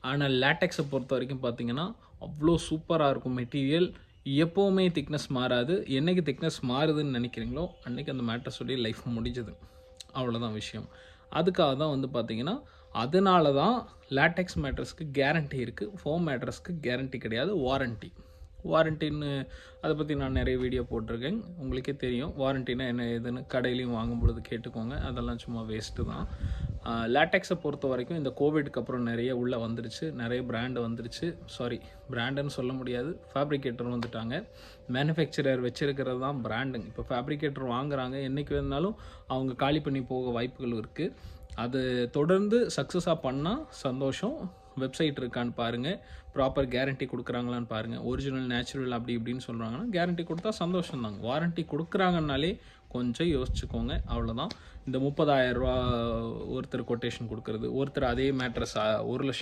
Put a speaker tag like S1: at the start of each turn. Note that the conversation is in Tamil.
S1: ஆனால் லேட்டெக்ஸை பொறுத்த வரைக்கும் பார்த்தீங்கன்னா அவ்வளோ சூப்பராக இருக்கும் மெட்டீரியல். எப்போவுமே திக்னஸ் மாறாது. என்னைக்கு திக்னஸ் மாறுதுன்னு நினைக்கிறீங்களோ அன்றைக்கி அந்த மேட்ரஸோடைய லைஃப் முடிஞ்சது. அவ்வளோதான் விஷயம். அதுக்காக தான் வந்து பார்த்தீங்கன்னா அதனால தான் லேட்டெக்ஸ் மேட்ரஸ்க்கு கேரண்டி இருக்குது. ஃபோம் மேட்ரஸ்க்கு கேரண்டி கிடையாது, வாரண்ட்டி. வாரண்ட்டின்னு அதை பற்றி நான் நிறைய வீடியோ போட்டிருக்கேன். உங்களுக்கே தெரியும் வாரண்ட்டினா என்ன ஏதுன்னு. கடையிலையும் வாங்கும் பொழுது கேட்டுக்கோங்க. அதெல்லாம் சும்மா வேஸ்ட்டு தான். லேட்டெக்ஸை பொறுத்த வரைக்கும் இந்த கோவிட்க்கு அப்புறம் நிறைய உள்ளே வந்துருச்சு. நிறைய பிராண்டு வந்துருச்சு. சாரி, பிராண்டுன்னு சொல்ல முடியாது, ஃபேப்ரிகேட்டர் வந்துட்டாங்க. மேனுஃபேக்சரர் வச்சுருக்கிறது தான் பிராண்டுங்க. இப்போ ஃபேப்ரிகேட்டர் வாங்குகிறாங்க, என்றைக்கு வேணுனாலும் அவங்க காலி பண்ணி போக வாய்ப்புகள் இருக்குது. அது தொடர்ந்து சக்ஸஸாக பண்ணால் சந்தோஷம். வெப்சைட் இருக்கான்னு பாருங்கள், ப்ராப்பர் கேரண்டி கொடுக்குறாங்களான்னு பாருங்கள். ஒரிஜினல் நேச்சுரல் அப்படி இப்படின்னு சொல்கிறாங்கன்னா கேரண்டி கொடுத்தா சந்தோஷம் தாங்க. வாரண்ட்டி கொடுக்குறாங்கன்னாலே கொஞ்சம் யோசிச்சுக்கோங்க, அவ்வளோதான். இந்த 30,000 ரூபா ஒருத்தர் கொட்டேஷன் கொடுக்குறது, ஒருத்தர் அதே மேட்ரஸ் 1,00,000